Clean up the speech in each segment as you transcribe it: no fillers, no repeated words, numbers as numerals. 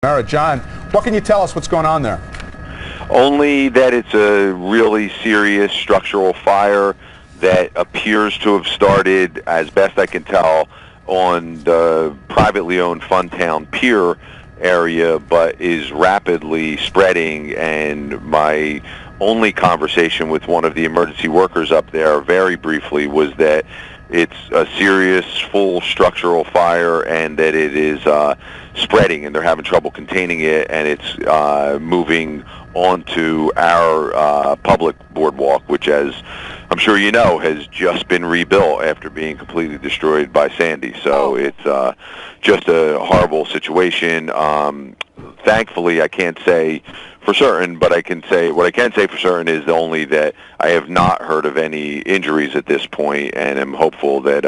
All right, John, what can you tell us what's going on there? Only that it's a really serious structural fire that appears to have started, as best I can tell, on the privately owned Funtown Pier area, but is rapidly spreading. And my only conversation with one of the emergency workers up there very briefly was that it's a serious, full structural fire, and that it is spreading, and they're having trouble containing it, and it's moving onto our public boardwalk, which, as I'm sure you know, has just been rebuilt after being completely destroyed by Sandy. So it's just a horrible situation. Thankfully, I can't say for certain, but what I can say for certain is only that I have not heard of any injuries at this point, and am hopeful that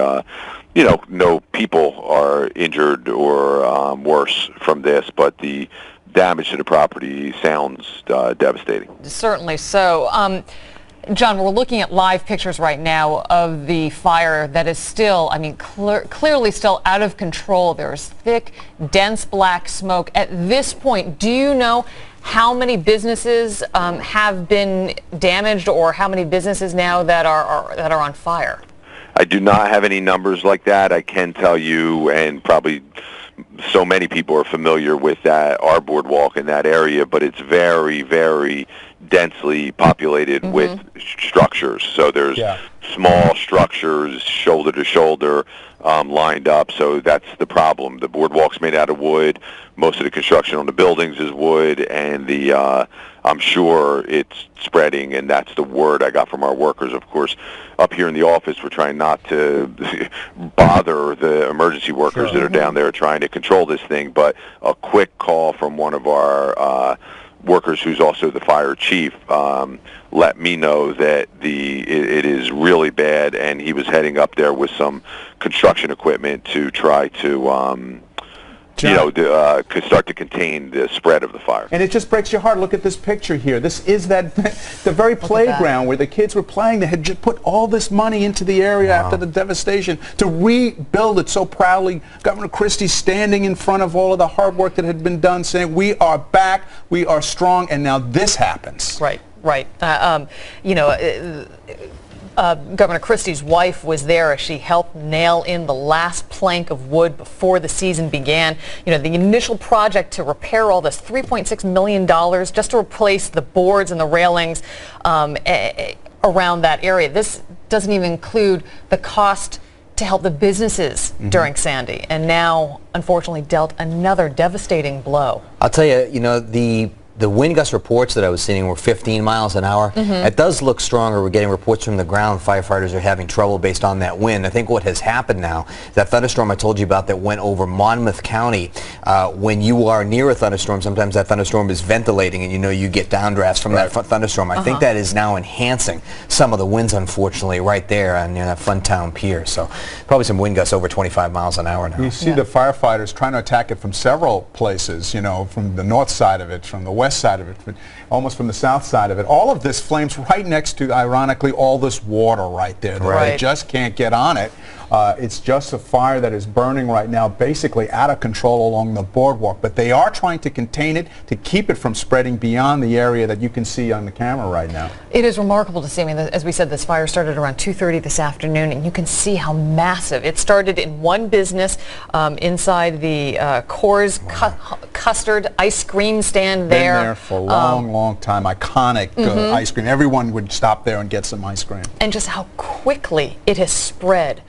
no people are injured or worse from this, but the damage to the property sounds devastating. Certainly so. John, we're looking at live pictures right now of the fire that is still, clearly still out of control. There's thick, dense black smoke. At this point, do you know how many businesses have been damaged, or how many businesses now that are on fire? I do not have any numbers like that. I can tell you, and probably so many people are familiar with our boardwalk in that area, but it's very, very densely populated with structures. So there's small structures shoulder to shoulder lined up. So that's the problem. The boardwalk's made out of wood. Most of the construction on the buildings is wood, and I'm sure it's spreading, and that's the word I got from our workers. Of course, up here in the office, we're trying not to bother the emergency workers that are down there trying to control this thing, but a quick call from one of our workers, who's also the fire chief, let me know that it is really bad, and he was heading up there with some construction equipment to try to start to contain the spread of the fire. And it just breaks your heart. Look at this picture here. This is the very playground where the kids were playing. They had just put all this money into the area after the devastation to rebuild it so proudly. Governor Christie standing in front of all of the hard work that had been done, saying, "We are back, we are strong," and now this happens. Right. Governor Christie's wife was there as she helped nail in the last plank of wood before the season began. The initial project to repair all this, $3.6 million just to replace the boards and the railings around that area. This doesn't even include the cost to help the businesses during Sandy, and now, unfortunately, dealt another devastating blow. I'll tell you, the wind gust reports that I was seeing were 15 miles an hour. It does look stronger. We're getting reports from the ground. Firefighters are having trouble based on that wind. I think what has happened now, that thunderstorm I told you about that went over Monmouth County, when you are near a thunderstorm, sometimes that thunderstorm is ventilating, and you get downdrafts from that thunderstorm. I think that is now enhancing some of the winds, unfortunately, right there on that Funtown Pier. So probably some wind gusts over 25 miles an hour now. You see the firefighters trying to attack it from several places, from the north side of it, from the west side of it, but almost from the south side of it. All of this flames right next to, ironically, all this water right there. They just can't get on it. It's just a fire that is burning right now, basically out of control along the boardwalk. But they are trying to contain it, to keep it from spreading beyond the area that you can see on the camera right now. It is remarkable to see. As we said, this fire started around 2:30 this afternoon, and you can see how massive. It started in one business inside the Coors Custard ice cream stand there. Been there for a long time. Iconic ice cream. Everyone would stop there and get some ice cream. And just how quickly it has spread.